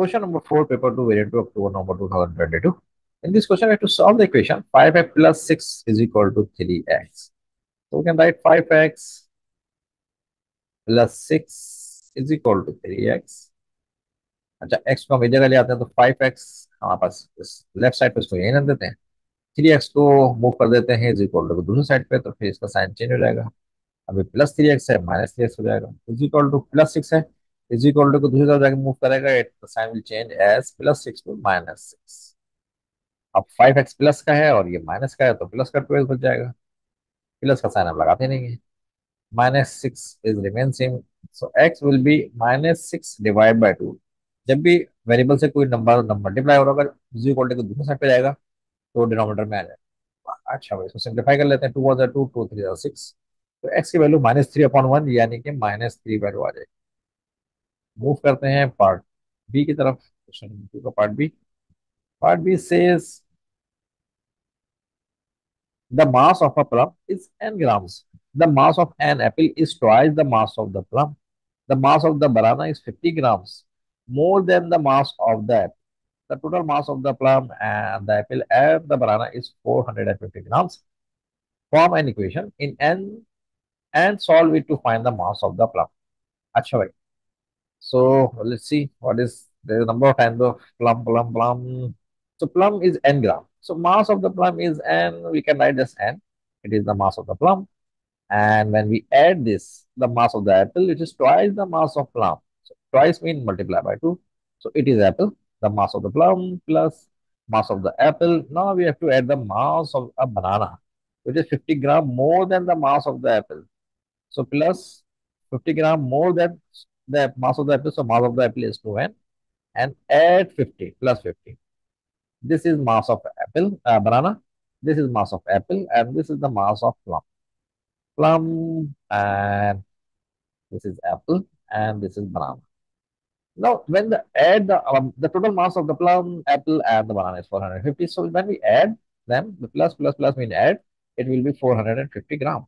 Question number 4, paper 2, variant 2, October, November 2022. In this question, we have to solve the equation 5x plus 6 is equal to 3x. So we can write 5x plus 6 is equal to 3x. अच्छा, x को हम इस जगह ले आते हैं तो 5x हमारे पास लेफ्ट साइड पे इसको यही रख देते हैं। 3x को मूव कर देते हैं इज इक्वल टू दूसरी साइड पे, तो फिर इसका साइन चेंज हो जाएगा। अभी प्लस 3x है, माइनस 3x हो जाएगा। इज इक्वल टू प्लस 6 है, इज इक्वल टू को दूसरी तरफ जाके मूव करेगा, it sign will change as plus 6 to minus 6। अब 5x प्लस का है और ये माइनस का है तो प्लस का 12 बच जाएगा। प्लस का साइन आप लगाते नहीं है। Minus 6 is remain same, so x will be minus 6 divide by 2। जब भी वेरिएबल से कोई नंबर मल्टीप्लाई हो रहा होगा, इज इक्वल टू दूसरे साइड पे जाएगा तो डिनोमिनेटर में आ जाएगा। अच्छा भाई, इसको सिंप्लीफाई कर लेते हैं। 2 वन 2, 2 3 6, तो x की वैल्यू -3/1 यानी कि -3 वैल्यू आ जाएगी। मूव करते हैं पार्ट बी की तरफ। क्वेश्चन 2 का part B says the mass of a plum is n grams. The mass of an apple is twice the mass of the plum. The mass of the banana is 50 grams, more than the mass of the apple. The total mass of the plum and the apple and the banana is 450 grams. Form an equation in n and solve it to find the mass of the plum. अच्छा भाई, so let's see what is the number of times of plum. So plum is n gram. So mass of the plum is n. We can write just n. It is the mass of the plum. And when we add this, the mass of the apple, it is twice the mass of plum. So twice means multiply by 2. So it is apple, the mass of the plum plus mass of the apple. Now we have to add the mass of a banana, which is 50 gram more than the mass of the apple. So plus 50 gram more than the mass of the apple. So mass of the apple is 2n, and add 50 plus 50. This is mass of apple, banana. This is mass of apple, and this is the mass of plum, and this is apple, and this is banana. Now, when the total mass of the plum, apple, and the banana is 450. So when we add them, the plus mean add, it will be 450 gram.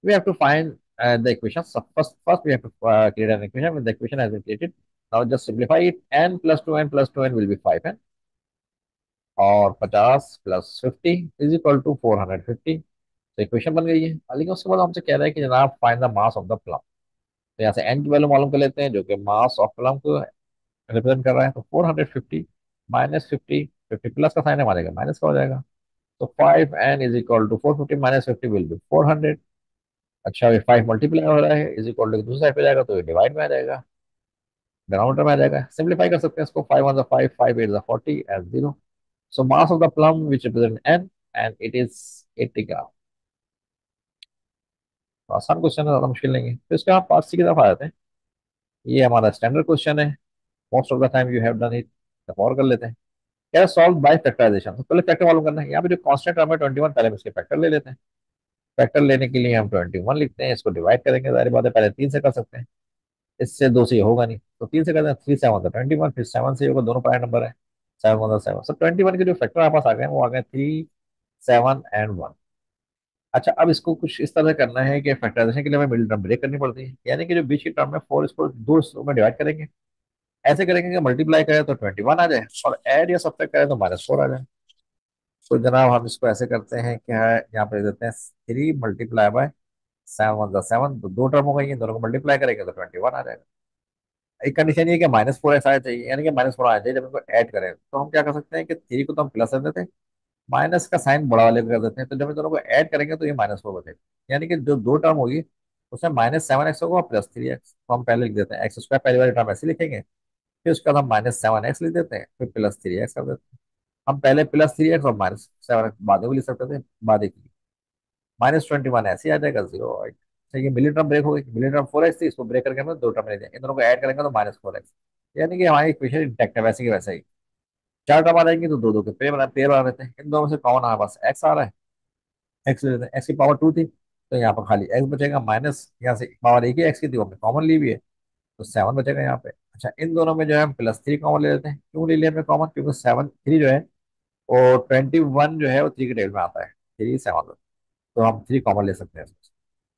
We have to find the equation. So first we have to create an equation. When the equation has been created, now just simplify it. N plus 2n plus 2n will be 5n, और 50 plus 50 is equal to 450। तो equation बन गई है। लेकिन उसके बाद हमसे कह रहा है कि जनाब find the mass of the plum. तो यहाँ से एन की वैल्यू मालूम कर लेते हैं, जो कि मास ऑफ प्लम को रिप्रेजेंट कर रहा है। तो 450 माइनस 50, 50 प्लस का साइन है, मारेगा माइनस का हो जाएगा। तो 5n is equal to 450 minus 50 will be 400। अच्छा, ये 5 मल्टीप्लाई हो रहा है, इज इक्वल टू दूसरी साइड पे जाएगा तो ये डिवाइड में आ जाएगा, डिनोमिनेटर में आ जाएगा। सिंप्लीफाई कर सकते हैं इसको। 5 1 5, 5 8 40 as 0। So mass of the plum which represent n, and it is 80 ग्राम। तो आसान क्वेश्चन है, ज्यादा मुश्किल नहीं है। तो इसके आप पार्ट सी की तरफ आ जाते हैं। ये हमारा स्टैंडर्ड क्वेश्चन है, most of the time you have done it. और कर लेते हैं। क्या सॉल्व बाय फैक्टराइजेशन। तो पहले फैक्टर मालूम करना है। यहाँ पे जो कांस्टेंट टर्म है 21, पहले हम इसके फैक्टर ले लेते हैं। फैक्टर लेने के लिए हम 21 लिखते हैं, इसको डिवाइड करेंगे, जाहिर बात है पहले 3 से कर सकते हैं, इससे 2 से ये होगा नहीं, तो 3 से करते हैं। 3 7 21, फिर 7 से होगा, दोनों प्राइम नंबर है। 7 1 7, सो 21 के जो फैक्टर हमारे पास आ गए हैं वो आ गए 3 7 एंड 1। अच्छा, अब इसको कुछ इस तरह करना है कि फैक्टराइजेशन के लिए हमें मिडिल टर्म ब्रेक करनी पड़ती है, यानी कि जो बीच की टर्म है 4, इसको दो हिस्सों में डिवाइड करेंगे। ऐसे करेंगे कि मल्टीप्लाई करें तो 21 आ जाए, और ऐड या सब्ट्रैक्ट करें तो -4 आ जाए। तो जनाब हम इसको ऐसे करते हैं कि यहाँ पे देते हैं 3 मल्टीप्लाई बाय 7 1 7, तो दो टर्म हो गई हैं, दोनों को मल्टीप्लाई करेंगे तो 21 आ जाएगा। एक कंडीशन ये है कि -4x आना चाहिए, यानी कि -4 आना चाहिए जब इनको ऐड करें। तो हम क्या कर सकते हैं कि 3 को तो हम प्लस कर देते हैं, माइनस का साइन बड़ा वाले को कर देते हैं, तो जब इन दोनों को ऐड करेंगे तो ये -4 बचेगा। यानी कि जो दो टर्म होगी उसमें -7x होगा प्लस 3x। तो हम पहले लिख देते हैं एक्स स्क्वायर, पहली वाली टर्म ऐसे लिखेंगे, फिर उसके बाद हम -7x लिख देते हैं, फिर प्लस 3x कर देते हैं। हम पहले प्लस 3x और -7x बाद में भी लिख सकते थे, बाद एक -21 ऐसे ही आ जाएगा 0। अच्छा, ये मिली टर्म ब्रेक हो गई। मिली टर्म 4x थी, इसको ब्रेक करके हम दो टर्म ले जाएंगे, इन दोनों को ऐड करेंगे तो -4x। यानी कि हमारी इक्वेशन इंटैक्ट है वैसे की वैसे ही। चार टर्म आ जाएंगी तो दो दो के पेड़ बना देते हैं। इन दोनों में से कौन हमारे पास एक्स आ रहा है, एक्स ले लेते हैं। एक्स की पावर 2 थी तो यहाँ पर खाली एक्स बचेगा, माइनस यहाँ से पावर एक ही एक्स की थी, वो हमने कॉमन ली भी है, तो 7 बचेगा यहाँ पे। अच्छा, इन दोनों में जो है हम +3 कॉमन ले लेते हैं। क्यों ले लिया हमने कॉमन, क्योंकि 7 3 जो है वो 21 जो है वो 3 के टेबल में आता है, 3 7, तो हम 3 कॉमन ले सकते हैं।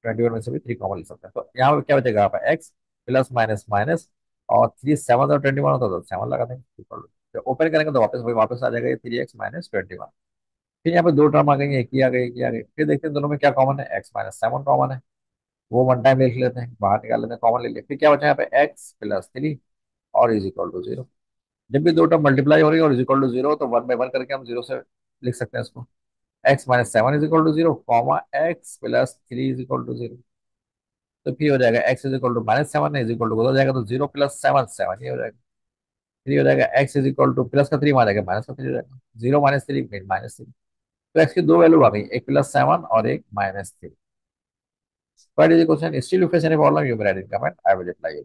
21 में से भी 3 कॉमन ले सकते हैं। तो यहाँ पे क्या बचेगा, यहाँ पे एक्स प्लस माइनस माइनस, और 3 7 और 21 होता तो 7 लगा देंगे इक्वल टू, जब ओपन करेंगे तो वापस वही वापस आ जाएगा ये 3x - 21। फिर यहाँ पे दो टर्म आ गई, एक ही आ गई, एक ही आ गई। फिर देखते हैं दोनों में क्या कॉमन है, x - 7 कॉमन है, वो वन टाइम लिख लेते हैं, बाहर निकाल लेते हैं, कॉमन ले लिया। फिर क्या बचा यहाँ पे x + 3 और इज इक्वल टू 0। जब भी दो टर्म मल्टीप्लाई हो रही है और इज इक्वल टू 0 तो 1/1 करके हम 0 से लिख सकते हैं इसको। x - 7 is equal to 0 comma x + 3 is equal to 0। तो फिर हो जाएगा x is equal to -7 is equal to हो जाएगा, तो 0 + 7 7 ही हो जाएगा। 3 हो जाएगा, x is equal two plus का 3 आ जाएगा, माइनस का 3 हो जाएगा, 0 - 3 -3। तो x की दो वैल्यू आ गई, एक +7 और एक -3। What is the question? Still, if you have any problem, you may write in comment. I will reply you.